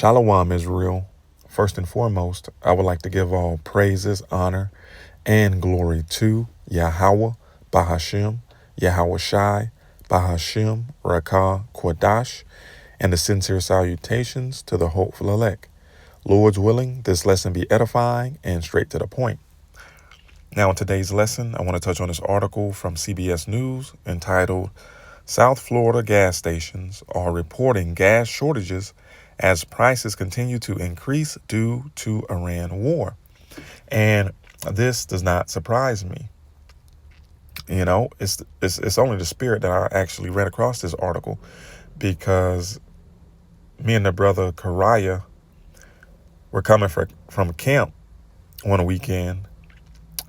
Shalom, Israel. First and foremost, I would like to give all praises, honor, and glory to Yahweh, Bahashim, Yahweh Shai, Bahashim, Rakah, Quadash, and the sincere salutations to the hopeful elect. Lord's willing, this lesson be edifying and straight to the point. Now, in today's lesson, I want to touch on this article from CBS News entitled, South Florida gas stations are reporting gas shortages as prices continue to increase due to Iran war. And this does not surprise me. You know, it's only the spirit that I actually read across this article, because me and the brother Zakar'Yah were coming from camp one weekend,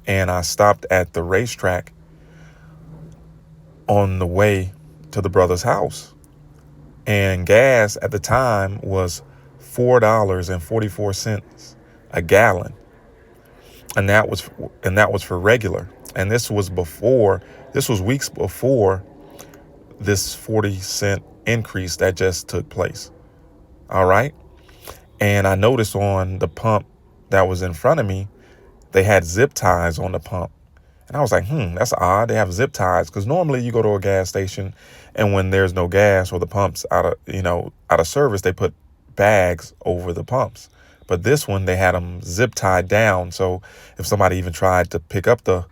and I stopped at the racetrack on the way to the brother's house. And gas at the time was $4.44 a gallon. And that was for regular. And this was weeks before this 40-cent increase that just took place. All right. And I noticed on the pump that was in front of me, they had zip ties on the pump. And I was like, that's odd. They have zip ties, because normally you go to a gas station and when there's no gas or the pump's out of service, they put bags over the pumps. But this one, they had them zip tied down. So if somebody even tried to pick up the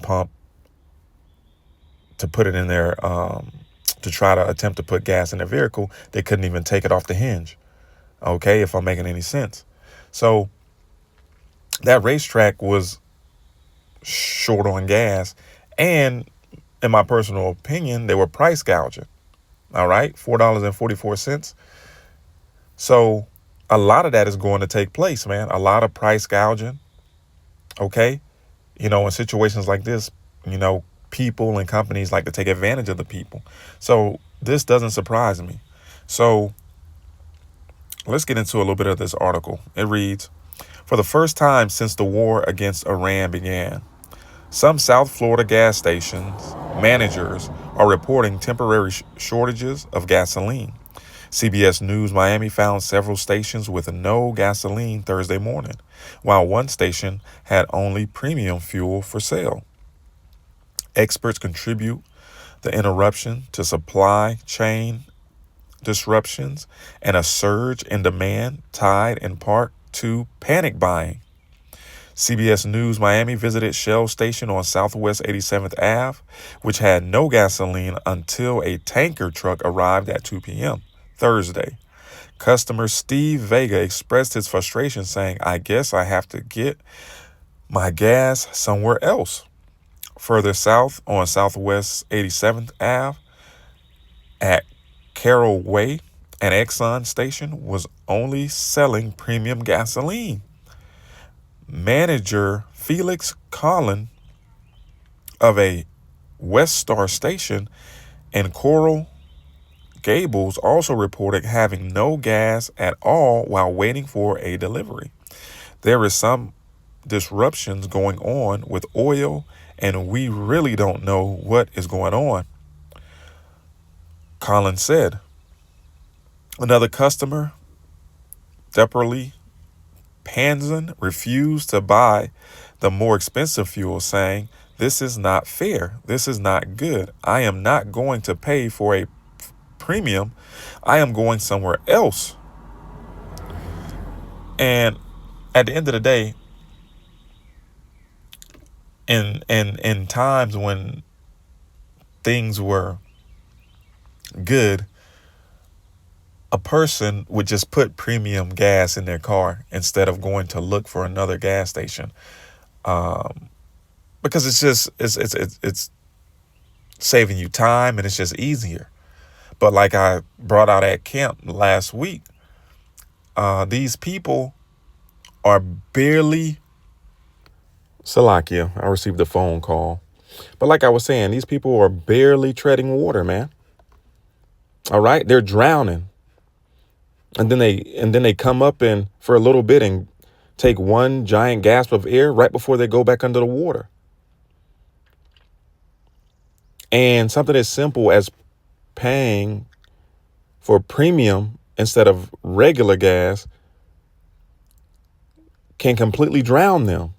pump to put it in there, to try to attempt to put gas in their vehicle, they couldn't even take it off the hinge. Okay, if I'm making any sense. So that racetrack was short on gas, and in my personal opinion, they were price gouging. All right, $4.44. So a lot of that is going to take place, man. A lot of price gouging. Okay, in situations like this, people and companies like to take advantage of the people. So this doesn't surprise me. So let's get into a little bit of this article. It reads, for the first time since the war against Iran began, some South Florida gas stations managers are reporting temporary shortages of gasoline. CBS News Miami found several stations with no gasoline Thursday morning, while one station had only premium fuel for sale. Experts contribute the interruption to supply chain disruptions and a surge in demand tied in part to panic buying. CBS News Miami visited Shell Station on Southwest 87th Ave, which had no gasoline until a tanker truck arrived at 2 p.m. Thursday. Customer Steve Vega expressed his frustration, saying, I guess I have to get my gas somewhere else. Further south on Southwest 87th Ave at Carroll Way, an Exxon station was only selling premium gasoline. Manager Felix Collin of a West Star station in Coral Gables also reported having no gas at all while waiting for a delivery. There is some disruptions going on with oil, and we really don't know what is going on, Collins said. Another customer, Depperly Panzan, refused to buy the more expensive fuel, saying, this is not fair. This is not good. I am not going to pay for a premium. I am going somewhere else. And at the end of the day, in times when things were good, a person would just put premium gas in their car instead of going to look for another gas station, because it's saving you time and it's just easier. But like I brought out at camp last week, these people are barely. Salakia, I received a phone call. But like I was saying, these people are barely treading water, man. All right, they're drowning. And then they come up and for a little bit and take one giant gasp of air right before they go back under the water. And something as simple as paying for premium instead of regular gas can completely drown them.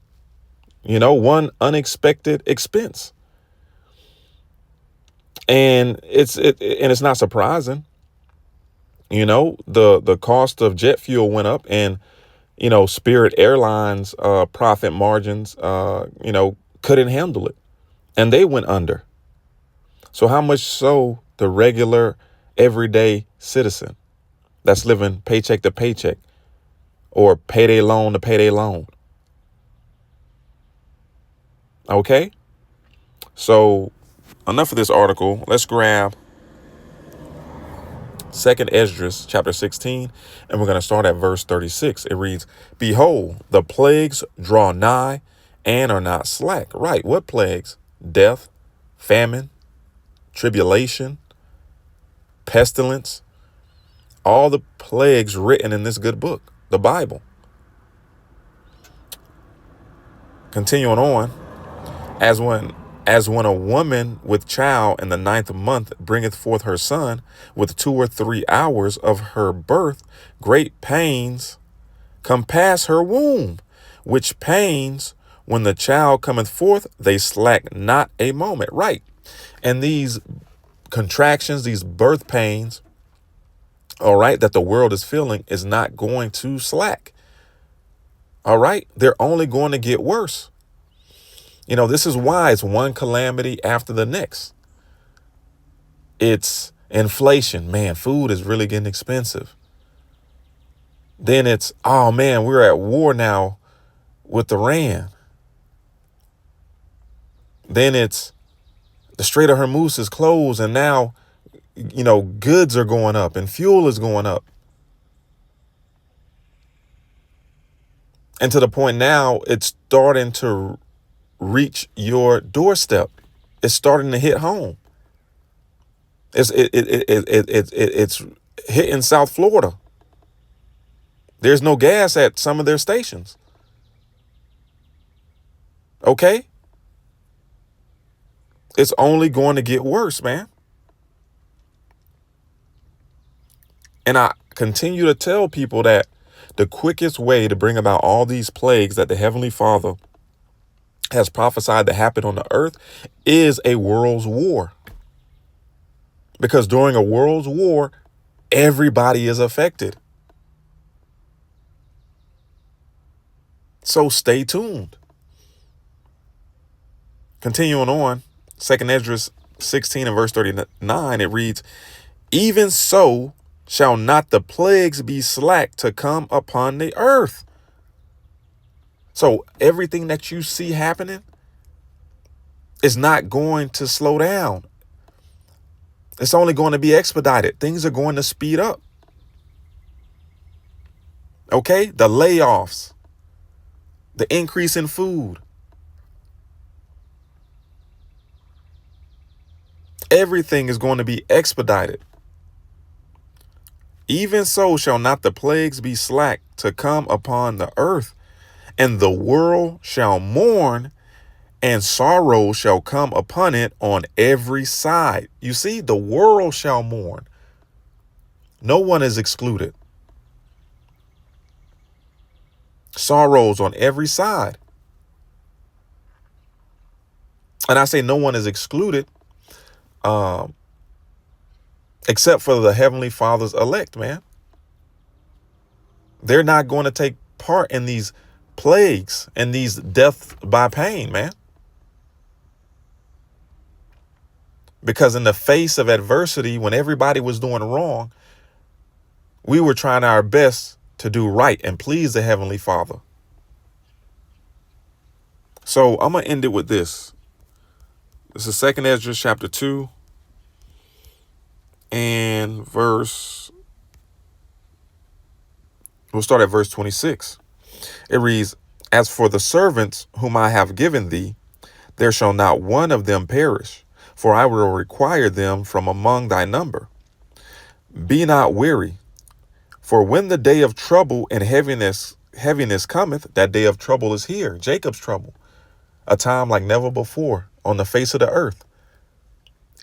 One unexpected expense. And it's not surprising. The cost of jet fuel went up, and Spirit Airlines profit margins couldn't handle it, and they went under. So how much so the regular everyday citizen that's living paycheck to paycheck or payday loan to payday loan? Okay, so enough of this article. Let's grab 2nd Esdras chapter 16, and we're going to start at verse 36. It reads, "Behold, the plagues draw nigh and are not slack." Right. What plagues? Death, famine, tribulation, pestilence, all the plagues written in this good book, the Bible. Continuing on, as when a woman with child in the 9th month bringeth forth her son, with 2 or 3 hours of her birth, great pains compass her womb, which pains, when the child cometh forth, they slack not a moment. Right. And these contractions, these birth pains, all right, that the world is feeling is not going to slack. All right. They're only going to get worse. This is why it's one calamity after the next. It's inflation. Man, food is really getting expensive. Then it's, oh man, we're at war now with Iran. Then it's the Strait of Hormuz is closed, and now, goods are going up and fuel is going up. And to the point now, it's starting to reach your doorstep. It's starting to hit home. It's hitting South Florida. There's no gas at some of their stations. Okay? It's only going to get worse, man. And I continue to tell people that the quickest way to bring about all these plagues that the Heavenly Father has prophesied to happen on the earth is a world's war. Because during a world's war, everybody is affected. So stay tuned. Continuing on, 2nd Esdras 16 and verse 39, it reads, "Even so shall not the plagues be slack to come upon the earth." So everything that you see happening is not going to slow down. It's only going to be expedited. Things are going to speed up. Okay? The layoffs, the increase in food, everything is going to be expedited. "Even so shall not the plagues be slack to come upon the earth, and the world shall mourn, and sorrow shall come upon it on every side." You see, the world shall mourn. No one is excluded. Sorrows on every side. And I say no one is excluded, except for the Heavenly Father's elect, man. They're not going to take part in these plagues and these death by pain, man. Because in the face of adversity, when everybody was doing wrong, we were trying our best to do right and please the Heavenly Father. So I'm going to end it with this. This is 2nd Esdras chapter 2 and we'll start at verse 26. It reads, "As for the servants whom I have given thee, there shall not one of them perish, for I will require them from among thy number. Be not weary, for when the day of trouble and heaviness cometh," that day of trouble is here, Jacob's trouble, a time like never before on the face of the earth.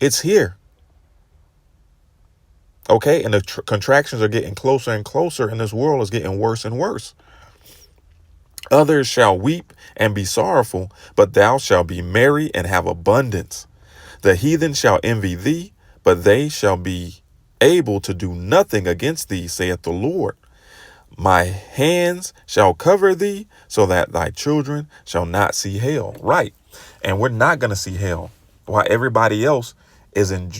It's here. Okay. And the contractions are getting closer and closer, and this world is getting worse and worse. Others shall weep and be sorrowful, but thou shalt be merry and have abundance. The heathen shall envy thee, but they shall be able to do nothing against thee, saith the Lord. My hands shall cover thee, so that thy children shall not see hell. Right. And we're not going to see hell, while everybody else is I was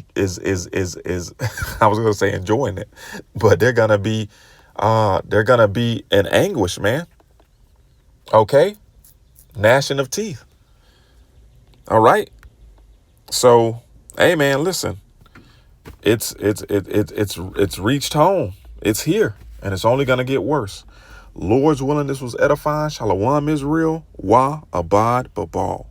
going to say enjoying it, but they're going to be in anguish, man. Okay. Gnashing of teeth. All right. So, hey man, listen, it's reached home. It's here, and it's only going to get worse. Lord's willing, this was edifying. Shalom, Israel. Wa abad babal.